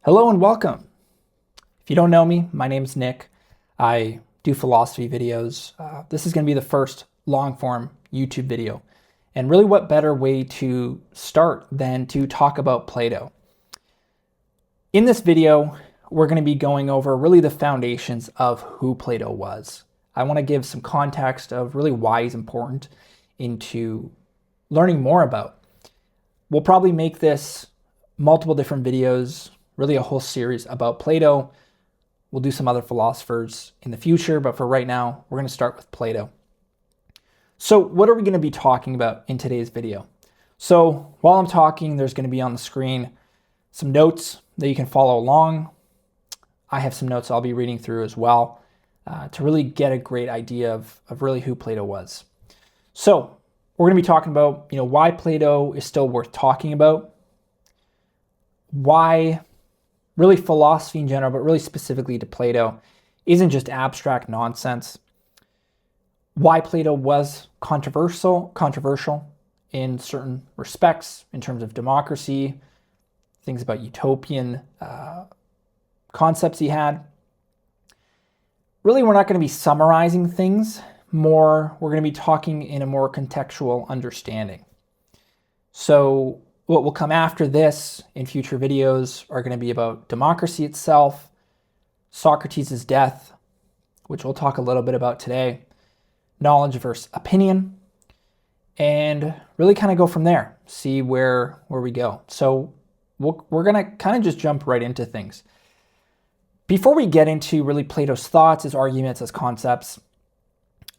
Hello and welcome. If you don't know me, my name's Nick. I do philosophy videos. This is going to be the first long-form YouTube video. And really, what better way to start than to talk about Plato? In this video, we're going to be going over really the foundations of who Plato was. I want to give some context of really why he's important into learning more about. We'll probably make this multiple different videos, really a whole series about Plato. We'll do some other philosophers in the future, but for right now, we're going to start with Plato. So what are we going to be talking about in today's video? So while I'm talking, there's going to be on the screen some notes that you can follow along. I have some notes I'll be reading through as well to really get a great idea of really who Plato was. So we're going to be talking about, why Plato is still worth talking about, why really philosophy in general, but really specifically to Plato, isn't just abstract nonsense, why Plato was controversial in certain respects in terms of democracy, things about utopian concepts he had. Really, we're not going to be summarizing things. We're going to be talking in a more contextual understanding. So what will come after this in future videos are going to be about democracy itself, Socrates' death, which we'll talk a little bit about today, knowledge versus opinion, and really kind of go from there, see where we go. So we're going to kind of just jump right into things. Before we get into really Plato's thoughts, his arguments, his concepts,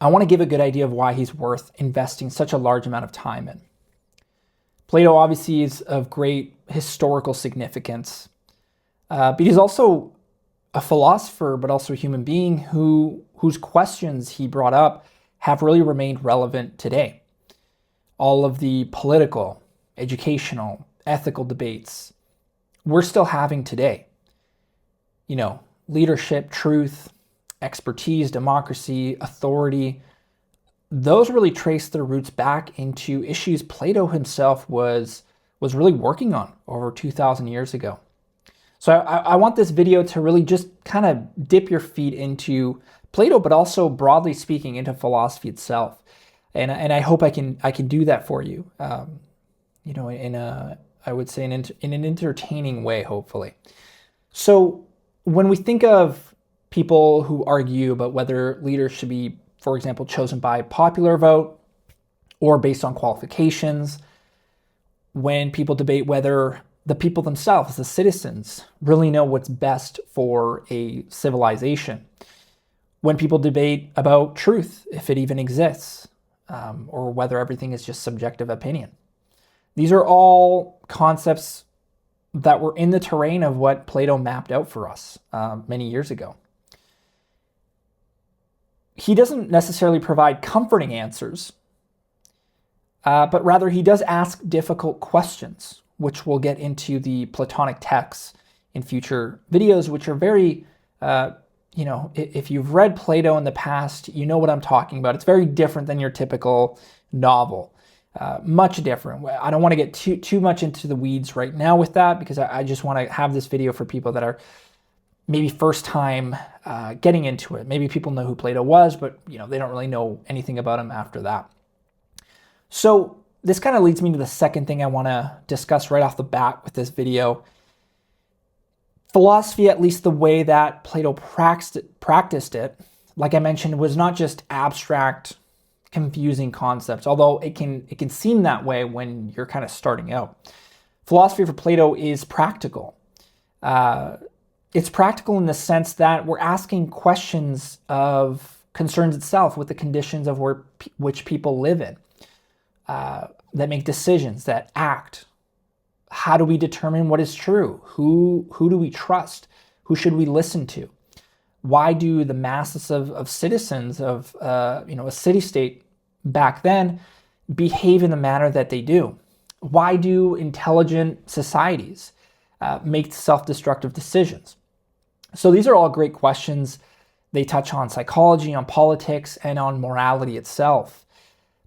I want to give a good idea of why he's worth investing such a large amount of time in. Plato obviously is of great historical significance, but he's also a philosopher, but also a human being whose questions he brought up have really remained relevant today. All of the political, educational, ethical debates we're still having today. Leadership, truth, expertise, democracy, authority, those really trace their roots back into issues Plato himself was really working on over 2,000 years ago. So I want this video to really just kind of dip your feet into Plato, but also broadly speaking into philosophy itself. And I hope I can do that for you, in I would say in an entertaining way, hopefully. So when we think of people who argue about whether leaders should be, for example, chosen by popular vote or based on qualifications, when people debate whether the people themselves, the citizens, really know what's best for a civilization, when people debate about truth, if it even exists, or whether everything is just subjective opinion. These are all concepts that were in the terrain of what Plato mapped out for us many years ago. He doesn't necessarily provide comforting answers, but rather he does ask difficult questions, which we'll get into the Platonic texts in future videos, which are very, if you've read Plato in the past, you know what I'm talking about. It's very different than your typical novel. Much different. I don't want to get too much into the weeds right now with that, because I just want to have this video for people that are maybe first time getting into it. Maybe people know who Plato was, but they don't really know anything about him after that. So this kind of leads me to the second thing I want to discuss right off the bat with this video. Philosophy, at least the way that Plato practiced it, like I mentioned, was not just abstract, confusing concepts, although it can seem that way when you're kind of starting out. Philosophy for Plato is practical. It's practical in the sense that we're asking questions of concerns itself with the conditions of which people live in, that make decisions, that act. How do we determine what is true? Who do we trust? Who should we listen to? Why do the masses of citizens of a city-state back then behave in the manner that they do? Why do intelligent societies make self-destructive decisions? So these are all great questions. They touch on psychology, on politics, and on morality itself.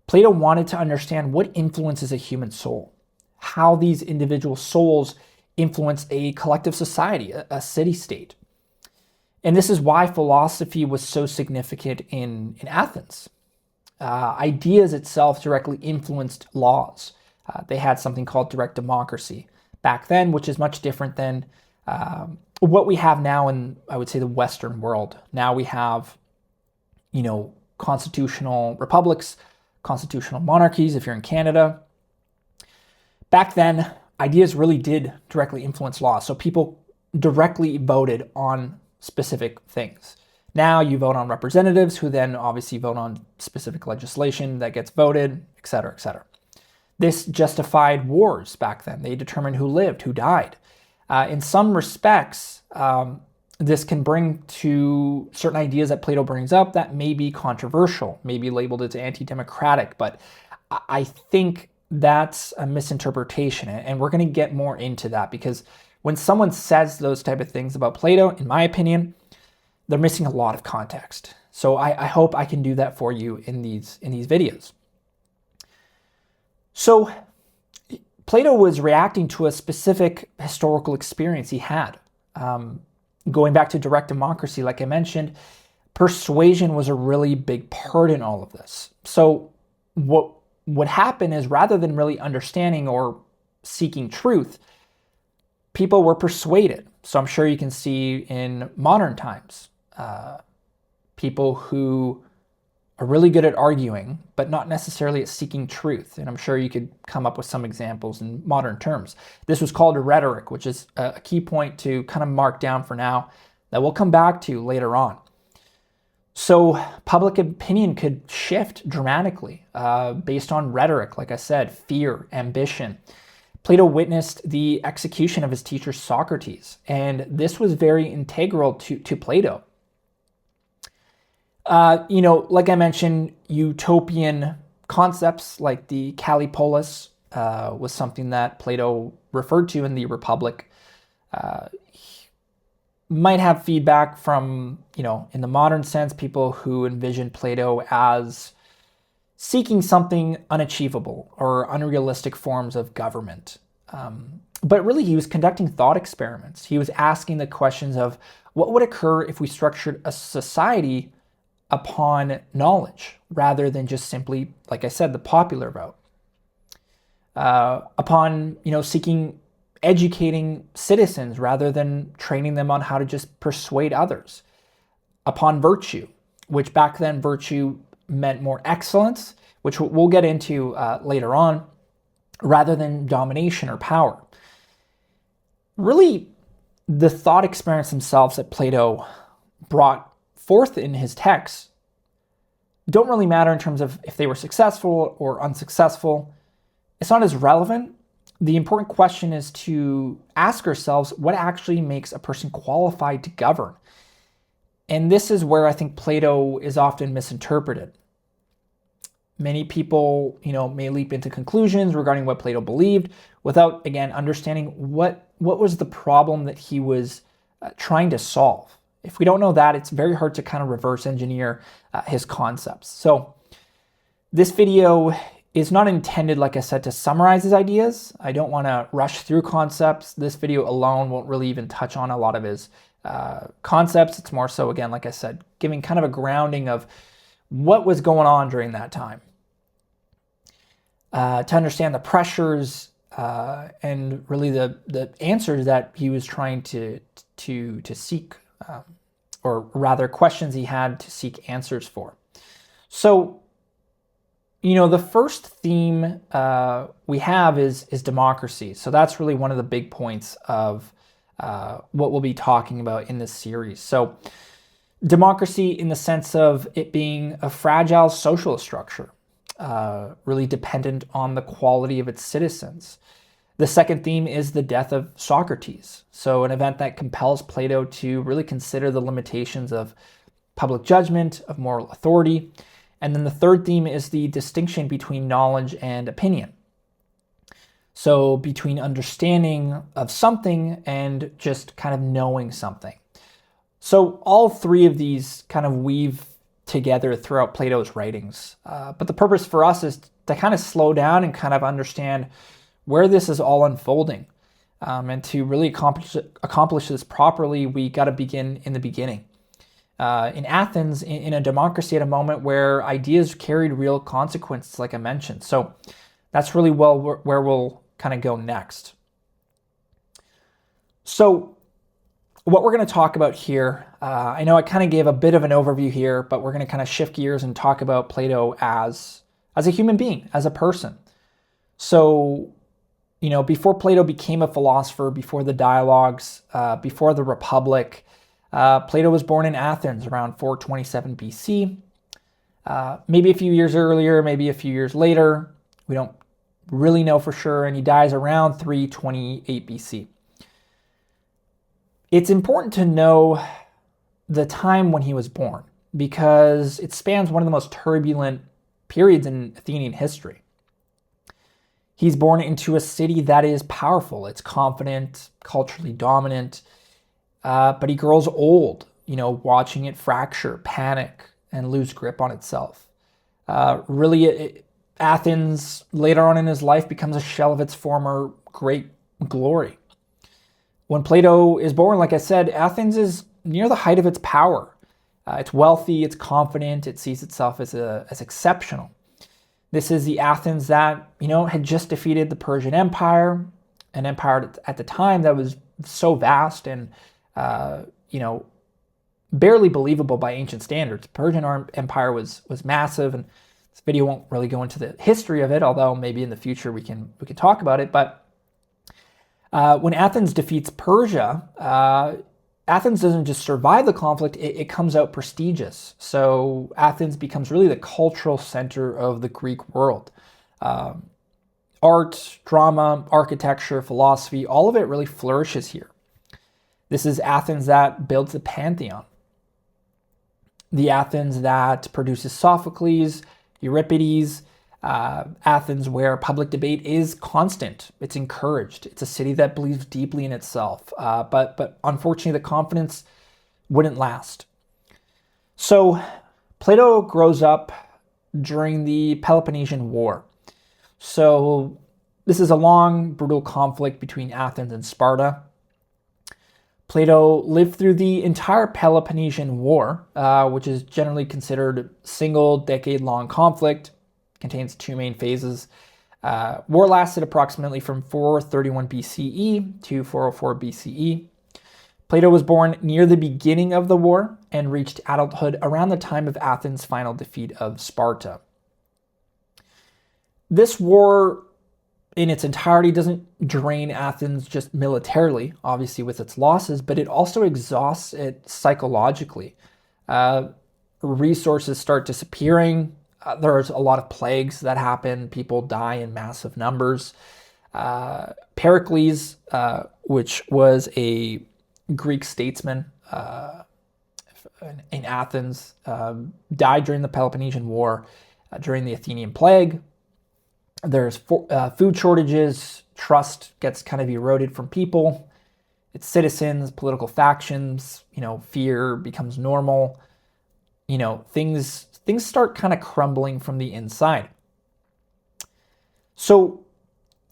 Plato wanted to understand what influences a human soul, how these individual souls influence a collective society, a city-state. And this is why philosophy was so significant in Athens. Ideas itself directly influenced laws. They had something called direct democracy back then, which is much different than what we have now in, I would say, the Western world. Now we have, constitutional republics, constitutional monarchies, if you're in Canada. Back then, ideas really did directly influence law. So people directly voted on specific things. Now you vote on representatives who then obviously vote on specific legislation that gets voted, et cetera, et cetera. This justified wars back then. They determined who lived, who died. In some respects, this can bring to certain ideas that Plato brings up that may be controversial, may be labeled as anti-democratic, but I think that's a misinterpretation, and we're going to get more into that, because when someone says those type of things about Plato, in my opinion, they're missing a lot of context. So I hope I can do that for you in these videos. So Plato was reacting to a specific historical experience he had. Going back to direct democracy, like I mentioned, persuasion was a really big part in all of this. So what would happen is, rather than really understanding or seeking truth, people were persuaded. So I'm sure you can see in modern times, people who are really good at arguing, but not necessarily at seeking truth. And I'm sure you could come up with some examples in modern terms. This was called rhetoric, which is a key point to kind of mark down for now that we'll come back to later on. So public opinion could shift dramatically based on rhetoric, like I said, fear, ambition. Plato witnessed the execution of his teacher Socrates, and this was very integral to Plato. Like I mentioned, utopian concepts like the Callipolis was something that Plato referred to in the Republic. Might have feedback from, in the modern sense, people who envision Plato as seeking something unachievable or unrealistic forms of government. But really, he was conducting thought experiments. He was asking the questions of what would occur if we structured a society upon knowledge rather than just simply, like I said, the popular vote. Upon, seeking educating citizens rather than training them on how to just persuade others. Upon virtue, which back then virtue meant more excellence, which we'll get into later on, rather than domination or power. Really, the thought experiments themselves that Plato brought forth in his texts don't really matter in terms of if they were successful or unsuccessful. It's not as relevant. The important question is to ask ourselves what actually makes a person qualified to govern. And this is where I think Plato is often misinterpreted. Many people, may leap into conclusions regarding what Plato believed without, again, understanding what was the problem that he was trying to solve. If we don't know that, it's very hard to kind of reverse engineer his concepts. So this video is not intended, like I said, to summarize his ideas. I don't want to rush through concepts. This video alone won't really even touch on a lot of his concepts. It's more so, again, like I said, giving kind of a grounding of what was going on during that time. To understand the pressures and really the answers that he was trying to seek, or rather questions he had to seek answers for. So, the first theme we have is democracy. So that's really one of the big points of what we'll be talking about in this series. So democracy in the sense of it being a fragile social structure, really dependent on the quality of its citizens. The second theme is the death of Socrates. So an event that compels Plato to really consider the limitations of public judgment, of moral authority. And then the third theme is the distinction between knowledge and opinion. So between understanding of something and just kind of knowing something. So all three of these kind of weave together throughout Plato's writings. But the purpose for us is to kind of slow down and kind of understand where this is all unfolding. And to really accomplish this properly, we got to begin in the beginning. In Athens, in a democracy, at a moment where ideas carried real consequences, like I mentioned. So that's really where we'll kind of go next. So what we're going to talk about here, I know I kind of gave a bit of an overview here, but we're going to kind of shift gears and talk about Plato as a human being, as a person. So, before Plato became a philosopher, before the dialogues, before the Republic, Plato was born in Athens around 427 BC. Maybe a few years earlier, maybe a few years later. We don't really know for sure, and he dies around 328 BC. It's important to know the time when he was born because it spans one of the most turbulent periods in Athenian history. He's born into a city that is powerful, it's confident, culturally dominant, but he grows old, watching it fracture, panic, and lose grip on itself. Athens, later on in his life, becomes a shell of its former great glory. When Plato is born, like I said, Athens is near the height of its power. It's wealthy, it's confident, it sees itself as exceptional. This is the Athens that, had just defeated the Persian Empire, an empire at the time that was so vast and, barely believable by ancient standards. The Persian Empire was massive, and this video won't really go into the history of it, although maybe in the future we can talk about it. But when Athens defeats Persia, Athens doesn't just survive the conflict, it comes out prestigious. So Athens becomes really the cultural center of the Greek world. Art, drama, architecture, philosophy, all of it really flourishes here. This is Athens that builds the Pantheon. The Athens that produces Sophocles, Euripides, Athens where public debate is constant. It's encouraged. It's a city that believes deeply in itself. But unfortunately, the confidence wouldn't last. So Plato grows up during the Peloponnesian War. So this is a long, brutal conflict between Athens and Sparta. Plato lived through the entire Peloponnesian War, which is generally considered a single decade-long conflict. Contains two main phases. War lasted approximately from 431 BCE to 404 BCE. Plato was born near the beginning of the war and reached adulthood around the time of Athens' final defeat of Sparta. This war in its entirety doesn't drain Athens just militarily, obviously with its losses, but it also exhausts it psychologically. Resources start disappearing. There's a lot of plagues that happen. People die in massive numbers. Pericles, which was a Greek statesman in Athens, died during the Peloponnesian War during the Athenian plague. There's food shortages. Trust gets kind of eroded from people. It's citizens, political factions. Fear becomes normal. Things start kind of crumbling from the inside. So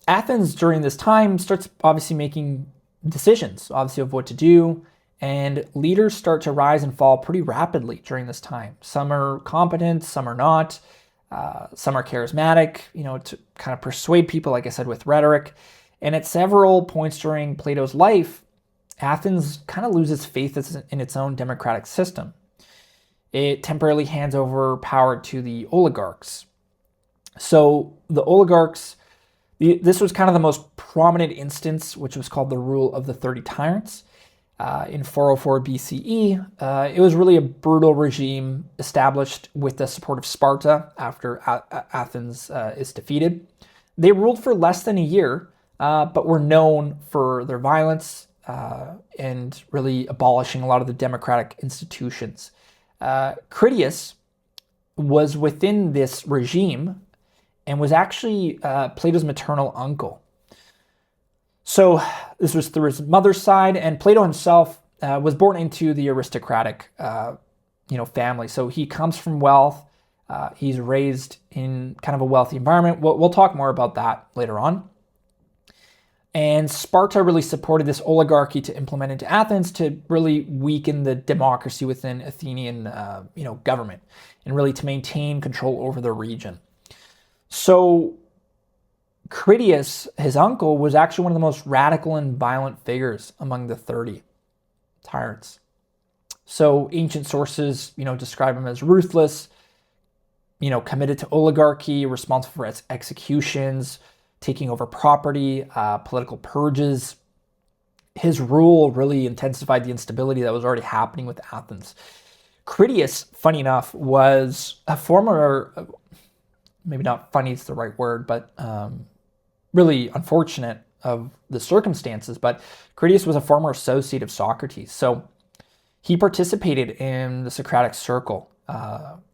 Athens during this time starts obviously making decisions, obviously, of what to do, and leaders start to rise and fall pretty rapidly during this time. Some are competent, some are not. Some are charismatic, to kind of persuade people, like I said, with rhetoric. And at several points during Plato's life, Athens kind of loses faith in its own democratic system. It temporarily hands over power to the oligarchs. So the oligarchs, this was kind of the most prominent instance, which was called the Rule of the 30 Tyrants. In 404 BCE, it was really a brutal regime established with the support of Sparta after Athens is defeated. They ruled for less than a year, but were known for their violence and really abolishing a lot of the democratic institutions. Critias was within this regime and was actually Plato's maternal uncle. So this was through his mother's side, and Plato himself was born into the aristocratic, family. So he comes from wealth. He's raised in kind of a wealthy environment. We'll talk more about that later on. And Sparta really supported this oligarchy to implement into Athens to really weaken the democracy within Athenian, government, and really to maintain control over the region. So Critias, his uncle, was actually one of the most radical and violent figures among the 30 tyrants. So ancient sources, describe him as ruthless, committed to oligarchy, responsible for its executions, taking over property, political purges. His rule really intensified the instability that was already happening with Athens. Critias, funny enough, was a former, maybe not funny is the right word, but really unfortunate of the circumstances, but Critias was a former associate of Socrates. So he participated in the Socratic circle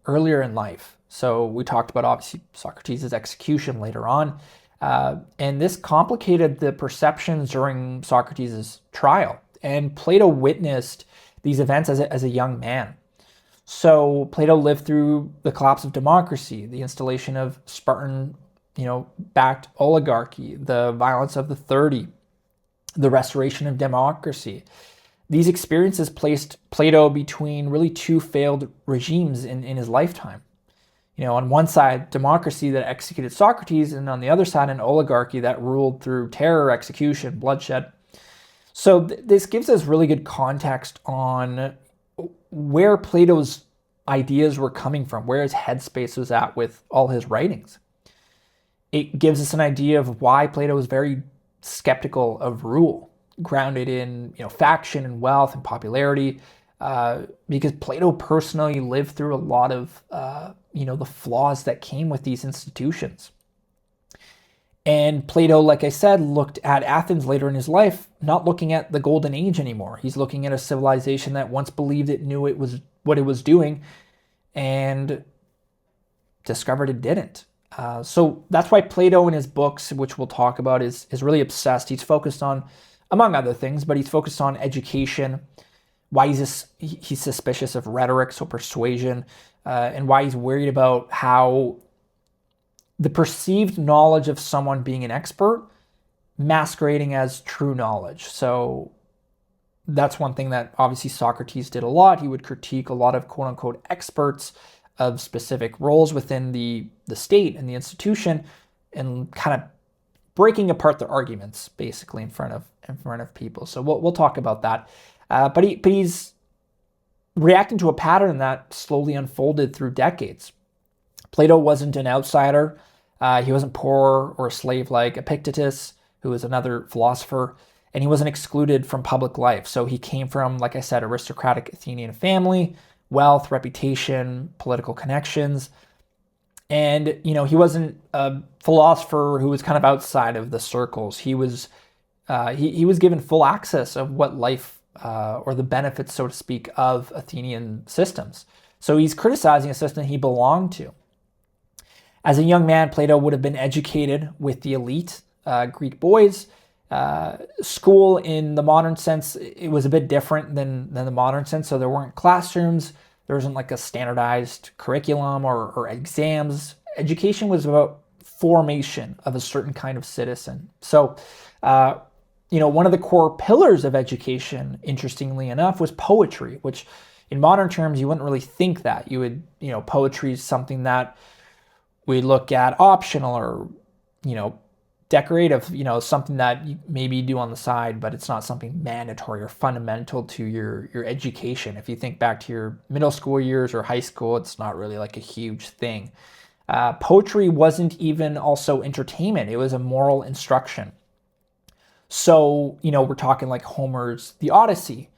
earlier in life. So we talked about, obviously, Socrates' execution later on. And this complicated the perceptions during Socrates' trial. And Plato witnessed these events as a young man. So Plato lived through the collapse of democracy, the installation of Spartan, backed oligarchy, the violence of the 30, the restoration of democracy. These experiences placed Plato between really two failed regimes in his lifetime. On one side, democracy that executed Socrates, and on the other side, an oligarchy that ruled through terror, execution, bloodshed. So this gives us really good context on where Plato's ideas were coming from, where his headspace was at with all his writings. It gives us an idea of why Plato was very skeptical of rule, grounded in faction and wealth and popularity, because Plato personally lived through a lot of the flaws that came with these institutions. And Plato, like I said, looked at Athens later in his life, not looking at the golden age anymore. He's looking at a civilization that once believed it knew it was what it was doing, and discovered it didn't. So that's why Plato in his books, which we'll talk about, is really obsessed. He's focused on, among other things, but he's focused on education, why he's suspicious of rhetoric, so persuasion, and why he's worried about how the perceived knowledge of someone being an expert masquerading as true knowledge. So that's one thing that obviously Socrates did a lot. He would critique a lot of quote-unquote experts of specific roles within the state and the institution, and kind of breaking apart their arguments basically in front of people. So we'll talk about that. But he's reacting to a pattern that slowly unfolded through decades. Plato wasn't an outsider. He wasn't poor or a slave like Epictetus, who was another philosopher, and he wasn't excluded from public life. So he came from, like I said, aristocratic Athenian family, wealth, reputation, political connections. And, he wasn't a philosopher who was kind of outside of the circles. He was he was given full access of what life, or the benefits, so to speak, of Athenian systems. So he's criticizing a system he belonged to. As a young man, Plato would have been educated with the elite Greek boys. School in the modern sense, it was a bit different than the modern sense. So there weren't classrooms. There wasn't like a standardized curriculum or exams. Education was about formation of a certain kind of citizen. So, one of the core pillars of education, interestingly enough, was poetry, which in modern terms, you wouldn't really think that. You would, poetry is something that we look at optional or, decorative, something that you maybe do on the side, but it's not something mandatory or fundamental to your education. If you think back to your middle school years or high school, it's not really like a huge thing. Poetry wasn't even also entertainment. It was a moral instruction. So, we're talking like Homer's The Odyssey.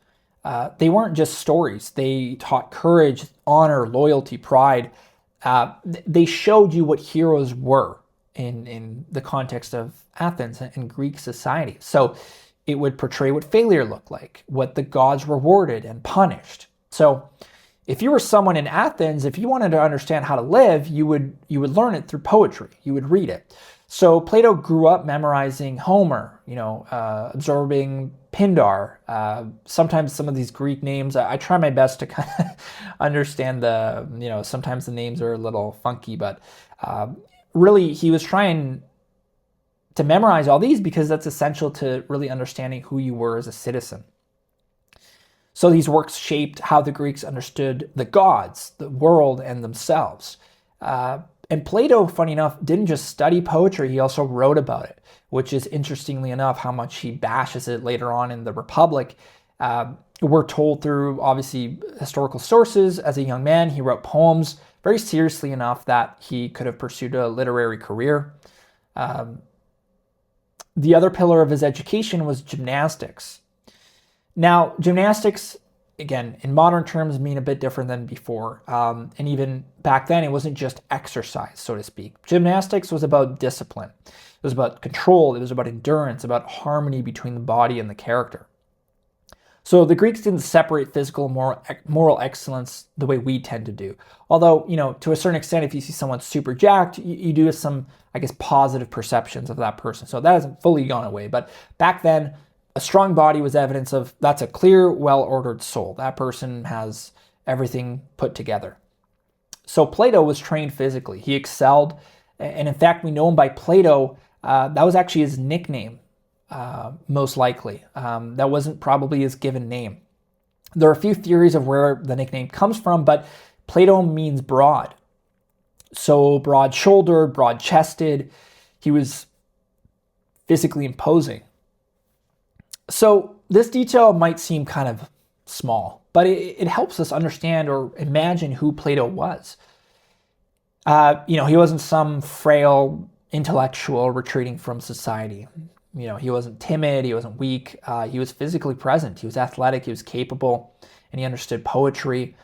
They weren't just stories. They taught courage, honor, loyalty, pride. They showed you what heroes were in the context of Athens and Greek society. So it would portray what failure looked like, what the gods rewarded and punished. So if you were someone in Athens, if you wanted to understand how to live, you would learn it through poetry. You would read it. So Plato grew up memorizing Homer, absorbing Pindar. Sometimes some of these Greek names, I try my best to kind of understand sometimes the names are a little funky, but really he was trying to memorize all these because that's essential to really understanding who you were as a citizen. So these works shaped how the Greeks understood the gods, the world, and themselves. And Plato, funny enough, didn't just study poetry, he also wrote about it, which is interestingly enough how much he bashes it later on in the Republic. We're told through, obviously, historical sources, as a young man, he wrote poems very seriously enough that he could have pursued a literary career. The other pillar of his education was gymnastics. Now, gymnastics, again, in modern terms, mean a bit different than before. And even back then, it wasn't just exercise, so to speak. Gymnastics was about discipline. It was about control. It was about endurance, about harmony between the body and the character. So the Greeks didn't separate physical and moral excellence the way we tend to do. Although, to a certain extent, if you see someone super jacked, you do have some, I guess, positive perceptions of that person. So that hasn't fully gone away. But back then, a strong body was evidence of that's a clear, well-ordered soul. That person has everything put together. So Plato was trained physically. He excelled. And in fact, we know him by Plato. That was actually his nickname. Most likely. That wasn't probably his given name. There are a few theories of where the nickname comes from, but Plato means broad. So broad-shouldered, broad-chested. He was physically imposing. So this detail might seem kind of small, but it helps us understand or imagine who Plato was. He wasn't some frail intellectual retreating from society. He wasn't timid, he wasn't weak, he was physically present, he was athletic, he was capable, and he understood poetry,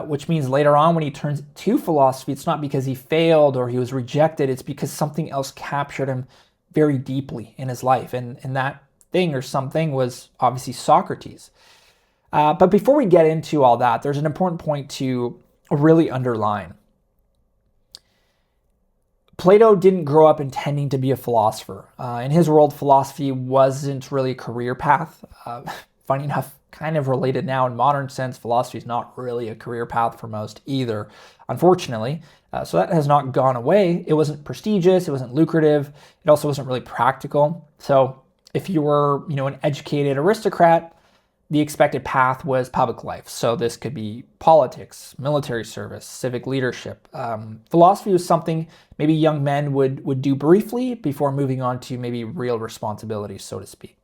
which means later on when he turns to philosophy, it's not because he failed or he was rejected, it's because something else captured him very deeply in his life, and that thing or something was obviously Socrates. But before we get into all that, there's an important point to really underline. Plato didn't grow up intending to be a philosopher. In his world, philosophy wasn't really a career path. Funny enough, kind of related now in modern sense, philosophy is not really a career path for most either, unfortunately. So that has not gone away. It wasn't prestigious, it wasn't lucrative, it also wasn't really practical. So if you were, an educated aristocrat, the expected path was public life. So this could be politics, military service, civic leadership. Philosophy was something maybe young men would do briefly before moving on to maybe real responsibilities, so to speak.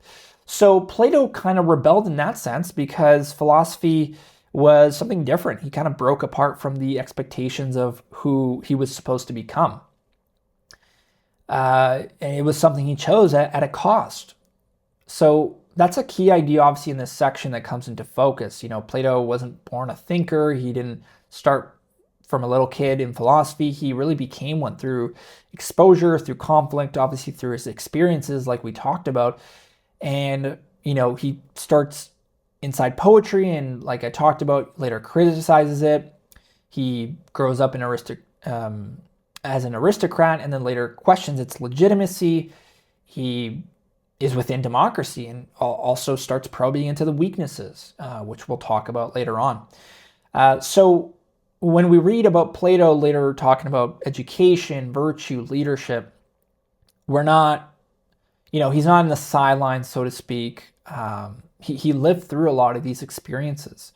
So Plato kind of rebelled in that sense because philosophy was something different. He kind of broke apart from the expectations of who he was supposed to become. And it was something he chose at a cost. So that's a key idea, obviously, in this section that comes into focus. Plato wasn't born a thinker. He didn't start from a little kid in philosophy. He really became one through exposure, through conflict, obviously through his experiences like we talked about. And, he starts inside poetry and, like I talked about, later criticizes it. He grows up as an aristocrat and then later questions its legitimacy. He is within democracy and also starts probing into the weaknesses, which we'll talk about later on. So when we read about Plato later talking about education, virtue, leadership, we're not, he's not in the sidelines, so to speak. He lived through a lot of these experiences.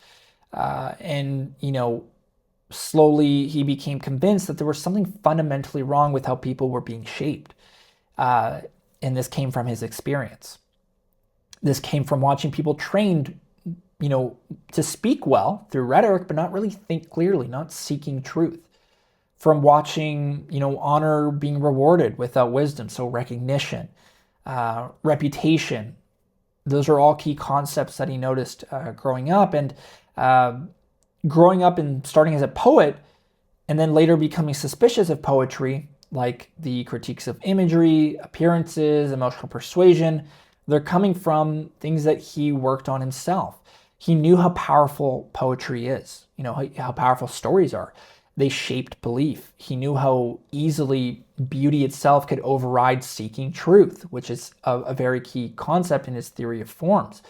And slowly he became convinced that there was something fundamentally wrong with how people were being shaped. And this came from his experience. This came from watching people trained, to speak well through rhetoric, but not really think clearly, not seeking truth. From watching, honor being rewarded without wisdom, so recognition, reputation. Those are all key concepts that he noticed growing up. And growing up and starting as a poet, and then later becoming suspicious of poetry, like the critiques of imagery, appearances, emotional persuasion, they're coming from things that he worked on himself. He knew how powerful poetry is, how powerful stories are. They shaped belief. He knew how easily beauty itself could override seeking truth, which is a very key concept in his theory of forms.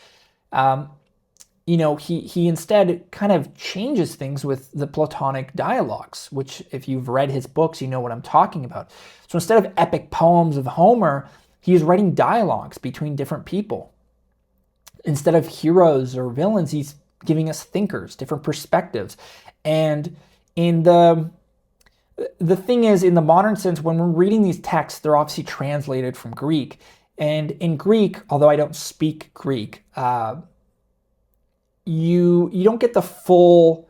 He instead kind of changes things with the Platonic dialogues, which if you've read his books, you know what I'm talking about. So instead of epic poems of Homer, He is writing dialogues between different people. Instead of heroes or villains, he's giving us thinkers, different perspectives. And in the thing is, in the modern sense, when we're reading these texts, they're obviously translated from Greek. And in Greek, although I don't speak Greek, you don't get the full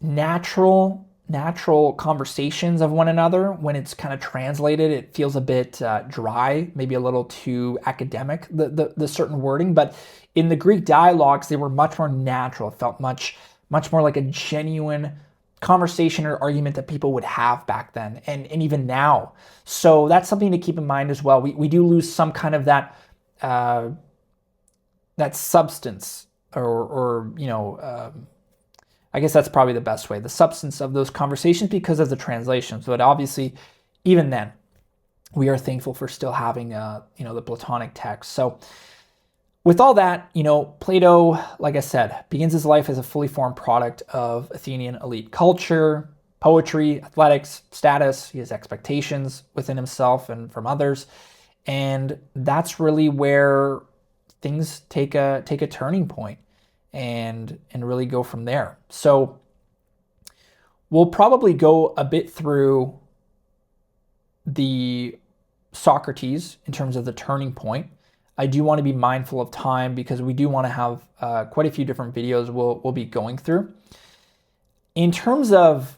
natural conversations of one another. When it's kind of translated, it feels a bit dry, maybe a little too academic, the certain wording. But in the Greek dialogues, they were much more natural. It felt much more like a genuine conversation or argument that people would have back then, and even now. So that's something to keep in mind as well. We do lose some kind of that substance, or I guess that's probably the best way, the substance of those conversations, because of the translations. But obviously, even then, we are thankful for still having the Platonic text. So with all that, Plato, like I said, begins his life as a fully formed product of Athenian elite culture, poetry, athletics, status. He has expectations within himself and from others. And that's really where things take a turning point and really go from there. So we'll probably go a bit through the Socrates in terms of the turning point. I do want to be mindful of time because we do want to have quite a few different videos we'll be going through. In terms of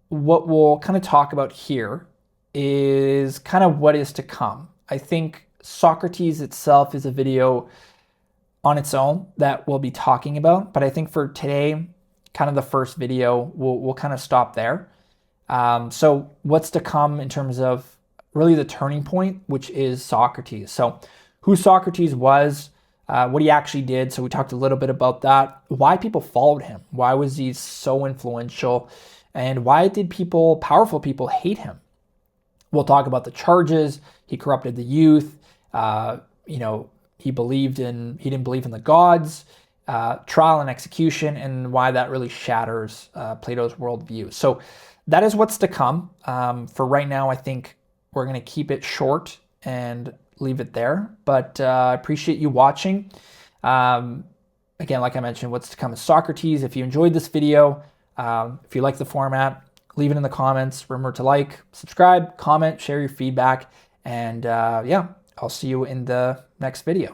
what we'll kind of talk about here is kind of what is to come. I think Socrates itself is a video on its own that we'll be talking about, but I think for today, kind of the first video, we'll kind of stop there. So what's to come in terms of really the turning point, which is Socrates. So who Socrates was, what he actually did. So we talked a little bit about that, why people followed him, why was he so influential, and why did powerful people hate him? We'll talk about the charges. He corrupted the youth. He didn't believe in the gods, trial and execution, and why that really shatters Plato's worldview. So that is what's to come. For right now, I think we're going to keep it short and leave it there. But I appreciate you watching. Again, like I mentioned, what's to come is Socrates. If you enjoyed this video, if you like the format, leave it in the comments. Remember to like, subscribe, comment, share your feedback. And I'll see you in the next video.